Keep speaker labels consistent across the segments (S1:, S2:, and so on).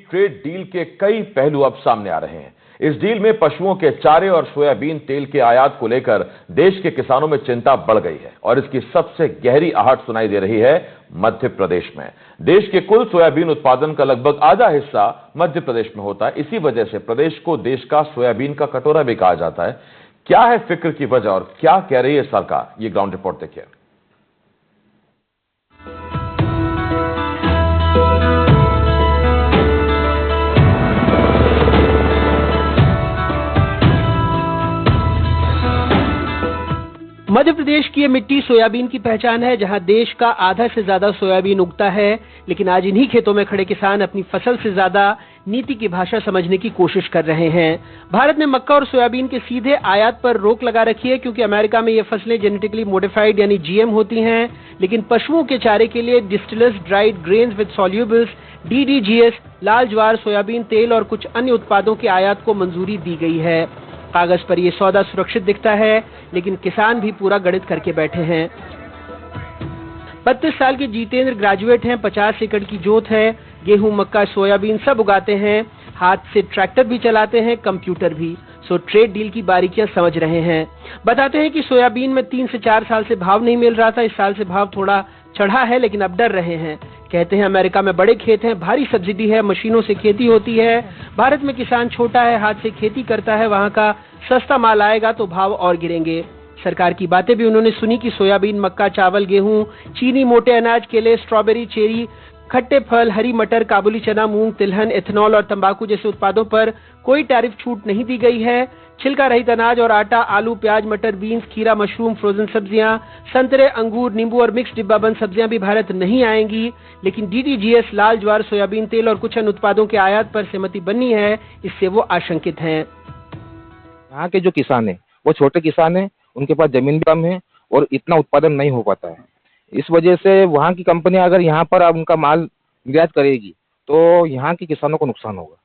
S1: Trade deal के कई पहलू अब सामने आ रहे हैं। इस डील में पशुओं के चारे और सोयाबीन तेल के आयात को लेकर देश के किसानों में चिंता बढ़ गई है और इसकी सबसे गहरी आहट सुनाई दे रही है मध्य प्रदेश में। देश के कुल सोयाबीन उत्पादन का लगभग आधा हिस्सा मध्य प्रदेश में होता है। इसी वजह से प्रदेश को देश का सोयाबीन का कटोरा भी कहा जाता है। क्या है फिक्र की वजह और क्या कह रही है सरकार, ये ग्राउंड रिपोर्ट देखिए।
S2: मध्य प्रदेश की ये मिट्टी सोयाबीन की पहचान है, जहां देश का आधा से ज्यादा सोयाबीन उगता है। लेकिन आज इन्हीं खेतों में खड़े किसान अपनी फसल से ज्यादा नीति की भाषा समझने की कोशिश कर रहे हैं। भारत ने मक्का और सोयाबीन के सीधे आयात पर रोक लगा रखी है, क्योंकि अमेरिका में ये फसलें जेनेटिकली मॉडिफाइड यानी जीएम होती हैं। लेकिन पशुओं के चारे के लिए distillers dried grains with solubles DDGS, लाल ज्वार, सोयाबीन तेल और कुछ अन्य उत्पादों के आयात को मंजूरी दी गई है। कागज पर यह सौदा सुरक्षित दिखता है, लेकिन किसान भी पूरा गणित करके बैठे हैं। 32 साल के जितेंद्र ग्रेजुएट हैं, 50 एकड़ की जोत है। गेहूं, मक्का, सोयाबीन सब उगाते हैं। हाथ से ट्रैक्टर भी चलाते हैं, कंप्यूटर भी। सो ट्रेड डील की बारीकियां समझ रहे हैं। बताते हैं कि सोयाबीन में 3 से 4 साल से भाव नहीं मिल रहा था। इस साल से भाव थोड़ा चढ़ा है, लेकिन अब डर रहे हैं। कहते हैं अमेरिका में बड़े खेत हैं, भारी सब्सिडी है, मशीनों से खेती होती है। भारत में किसान छोटा है, हाथ से खेती करता है, वहां का सस्ता माल आएगा तो भाव और गिरेंगे। सरकार की बातें भी उन्होंने सुनी कि सोयाबीन, मक्का, चावल, गेहूं, चीनी, मोटे अनाज, केले, स्ट्रॉबेरी, चेरी, खट्टे फल, हरी मटर, काबुली चना, मूंग, तिलहन, एथेनॉल और तंबाकू जैसे उत्पादों पर कोई टैरिफ छूट नहीं दी गई है। छिलका रहित अनाज और आटा, आलू, प्याज, मटर, बीन्स, खीरा, मशरूम, फ्रोजन सब्जियां, संतरे, अंगूर, नींबू और मिक्स डिब्बाबंद सब्जियां भी भारत नहीं आएंगी। लेकिन DDGS, लाल ज्वार, सोयाबीन तेल और कुछ अन्य उत्पादों के आयात पर सहमति बनी है। इससे वो आशंकित हैं।
S3: यहाँ के जो किसान हैं वो छोटे किसान हैं, उनके पास जमीन भी कम है और इतना उत्पादन नहीं हो पाता है। इस वजह से वहाँ की कंपनियां अगर यहाँ पर अब उनका माल निर्यात करेगी तो यहाँ के किसानों को नुकसान होगा।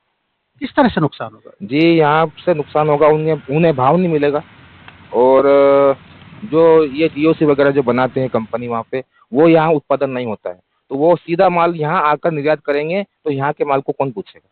S2: किस तरह से नुकसान होगा?
S3: जी, यहाँ से नुकसान होगा, उन्हें भाव नहीं मिलेगा और जो ये DOC वगैरह जो बनाते हैं कंपनी वहाँ पे, वो यहाँ उत्पादन नहीं होता है, तो वो सीधा माल यहाँ आकर निर्यात करेंगे तो यहाँ के माल को कौन पूछेगा।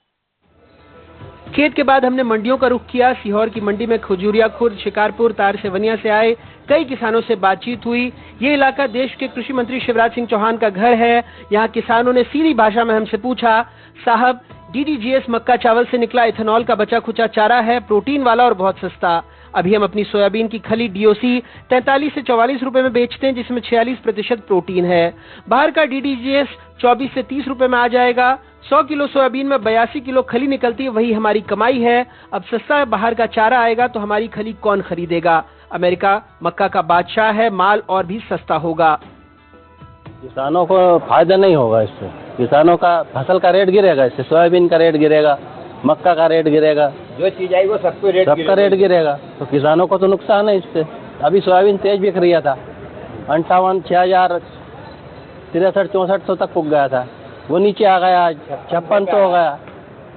S2: खेत के बाद हमने मंडियों का रुख किया। सीहोर की मंडी में खजूरिया खुर्द, शिकारपुर, तार सेवनिया से आए कई किसानों से बातचीत हुई। ये इलाका देश के कृषि मंत्री शिवराज सिंह चौहान का घर है। यहाँ किसानों ने सीधी भाषा में हमसे पूछा, साहब DDGS मक्का चावल से निकला इथेनॉल का बचा खुचा चारा है, प्रोटीन वाला और बहुत सस्ता। अभी हम अपनी सोयाबीन की खली DOC 43 से 44 रुपए में बेचते हैं, जिसमें 46% प्रोटीन है। बाहर का DDGS 24 से 30 रुपए में आ जाएगा। 100 किलो सोयाबीन में 82 किलो खली निकलती है, वही हमारी कमाई है। अब सस्ता बाहर का चारा आएगा तो हमारी खली कौन खरीदेगा? अमेरिका मक्का का बादशाह है, माल और भी सस्ता होगा।
S4: किसानों को फायदा नहीं होगा इससे। किसानों का फसल का रेट गिरेगा, इससे सोयाबीन का रेट गिरेगा, मक्का का रेट गिरेगा, जो चीज आई वो सबका रेट गिरेगा। तो किसानों को तो नुकसान है इससे। अभी सोयाबीन तेज बिक रही था, 58, 6000, 63, 6400 तक पुग गया था, वो नीचे आ गया, 5600 हो गया,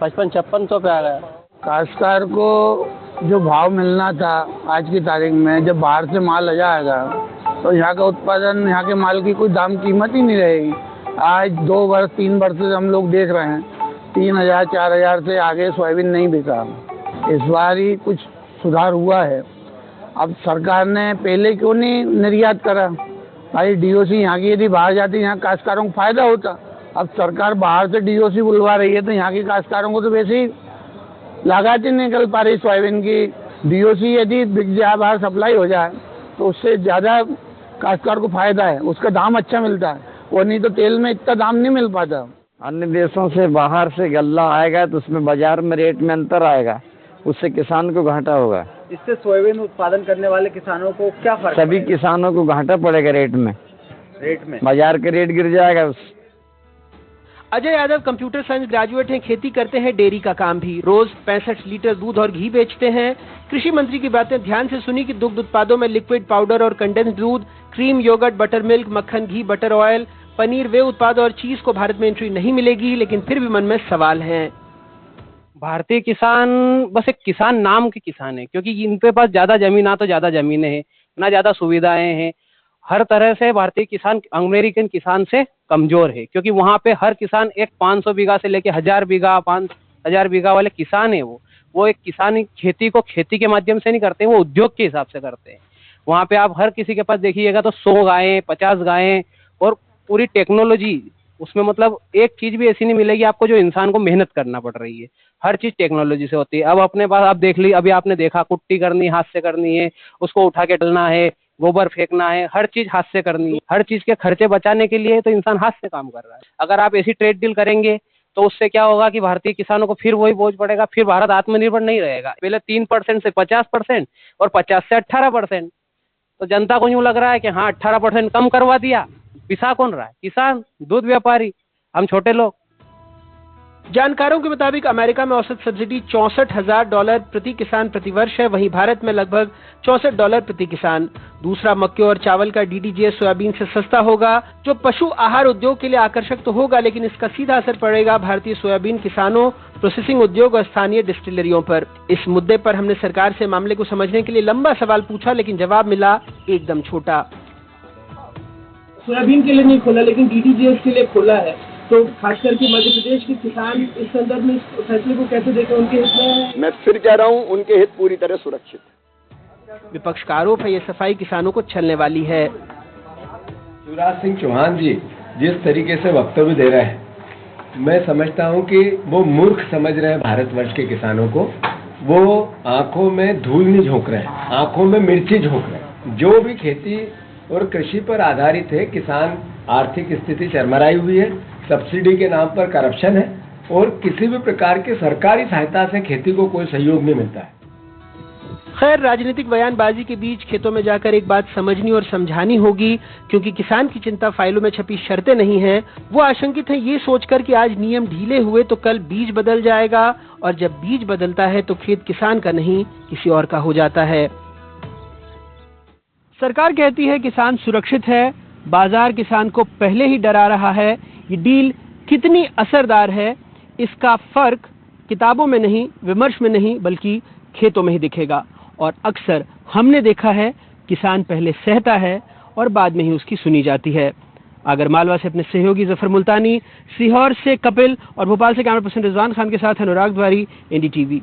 S4: 55-5600 पे आ गया।
S5: काश्तकार को जो भाव मिलना था आज की तारीख में, जब बाहर से माल आ जाएगा तो यहाँ का उत्पादन, यहाँ के माल की कोई दाम कीमत ही नहीं रहेगी। आज 2 वर्ष 3 वर्ष से हम लोग देख रहे हैं 3000-4000 से आगे सोयाबीन नहीं बिका। इस बार ही कुछ सुधार हुआ है। अब सरकार ने पहले क्यों नहीं निर्यात करा? भाई DOC यहाँ की यदि बाहर जाती, यहाँ काश्तकारों को फायदा होता। अब सरकार बाहर से DOC बुलवा रही है तो यहाँ के काश्तकारों को तो वैसे ही लागत ही निकल पा रही सोयाबीन की। DOC यदि बिक जाए, बाहर सप्लाई हो जाए तो उससे ज़्यादा काश्तकार को फायदा है, उसका दाम अच्छा मिलता है। और नहीं तो तेल में इतना दाम नहीं मिल पाता।
S6: अन्य देशों से बाहर से गल्ला आएगा तो उसमें बाजार में रेट में अंतर आएगा, उससे किसान को घाटा होगा।
S7: इससे सोयाबीन उत्पादन करने वाले किसानों को क्या फर्क?
S6: सभी किसानों को घाटा पड़ेगा रेट में, बाजार का रेट गिर जाएगा।
S2: Ajay Yadav computer science graduate हैं, खेती करते हैं, डेयरी का काम भी। रोज 65 लीटर दूध और घी बेचते हैं। कृषि मंत्री की बातें ध्यान से सुनी कि दुग्ध उत्पादों में लिक्विड पाउडर और कंडेंस दूध, क्रीम, योगर्ट, बटर मिल्क, मक्खन, घी, बटर ऑयल, पनीर, वे उत्पाद और चीज को भारत में एंट्री नहीं मिलेगी। लेकिन फिर भी मन में सवाल हैं।
S8: भारतीय किसान बस एक किसान नाम के किसान है, क्योंकि इनके पास ज्यादा जमीन, ना तो ज्यादा जमीनें हैं, ना ज्यादा सुविधाएं हैं। हर तरह से भारतीय किसान अमेरिकन किसान से कमजोर है, क्योंकि वहाँ पे हर किसान एक 500 बीघा से लेके 1000 बीघा 5000 बीघा वाले किसान है। वो एक किसान खेती को खेती के माध्यम से नहीं करते, वो उद्योग के हिसाब से करते हैं। वहाँ पे आप हर किसी के पास देखिएगा तो 100 गायें 50 गायें और पूरी टेक्नोलॉजी उसमें, मतलब एक चीज भी ऐसी नहीं मिलेगी आपको जो इंसान को मेहनत करना पड़ रही है। हर चीज टेक्नोलॉजी से होती है। अब अपने पास आप देख ली, अभी आपने देखा कुट्टी करनी हाथ से करनी है, उसको उठा के डलना है, गोबर फेंकना है, हर चीज हाथ से करनी है। हर चीज के खर्चे बचाने के लिए तो इंसान हाथ से काम कर रहा है। अगर आप ऐसी ट्रेड डील करेंगे तो उससे क्या होगा कि भारतीय किसानों को फिर वही बोझ पड़ेगा, फिर भारत आत्मनिर्भर नहीं रहेगा। पहले 3% से 50% और 50 से 18%। तो जनता को यूं लग रहा है कि हाँ 18% कम करवा दिया, पिसा कौन रहा है? किसान, दूध व्यापारी, हम छोटे लोग।
S2: जानकारों के मुताबिक अमेरिका में औसत सब्सिडी $64,000 प्रति किसान प्रति वर्ष है, वहीं भारत में लगभग $64 प्रति किसान। दूसरा, मक्के और चावल का DDGS सोयाबीन से सस्ता होगा, जो पशु आहार उद्योग के लिए आकर्षक तो होगा, लेकिन इसका सीधा असर पड़ेगा भारतीय सोयाबीन किसानों, प्रोसेसिंग उद्योग और स्थानीय डिस्टिलरियों पर। इस मुद्दे पर हमने सरकार से मामले को समझने के लिए लंबा सवाल पूछा, लेकिन जवाब मिला एकदम छोटा।
S9: सोयाबीन के लिए नहीं खोला, लेकिन DDGS के लिए खोला है, तो खास करके मध्य प्रदेश के किसान इस संदर्भ में इस फैसले को कैसे देखें? उनके हित में, मैं फिर कह रहा हूँ, उनके हित पूरी तरह सुरक्षित है।
S2: विपक्ष का आरोप है ये सफाई किसानों को छलने वाली है।
S10: शिवराज सिंह चौहान जी जिस तरीके से वक्तव्य दे रहे हैं, मैं समझता हूँ कि वो मूर्ख समझ रहे हैं भारतवर्ष के किसानों को। वो आंखों में धूल नहीं झोंक रहे हैं, आंखों में मिर्ची झोंक रहे हैं। जो भी खेती और कृषि पर आधारित है, किसान आर्थिक स्थिति चरमराई हुई है, सब्सिडी के नाम पर करप्शन है और किसी भी प्रकार के सरकारी सहायता से खेती को कोई सहयोग नहीं मिलता है।
S2: खैर, राजनीतिक बयानबाजी के बीच खेतों में जाकर एक बात समझनी और समझानी होगी, क्योंकि किसान की चिंता फाइलों में छपी शर्तें नहीं है। वो आशंकित है ये सोचकर कि आज नियम ढीले हुए तो कल बीज बदल जाएगा, और जब बीज बदलता है तो खेत किसान का नहीं किसी और का हो जाता है।
S11: सरकार कहती है किसान सुरक्षित है, बाजार किसान को पहले ही डरा रहा है। ये डील कितनी असरदार है, इसका फर्क किताबों में नहीं, विमर्श में नहीं, बल्कि खेतों में ही दिखेगा। और अक्सर हमने देखा है किसान पहले सहता है और बाद में ही उसकी सुनी जाती है। आगरमालवा से अपने सहयोगी जफर मुल्तानी, सीहोर से कपिल और भोपाल से कैमरा पर्सन रिजवान खान के साथ अनुराग द्वारी, NDTV।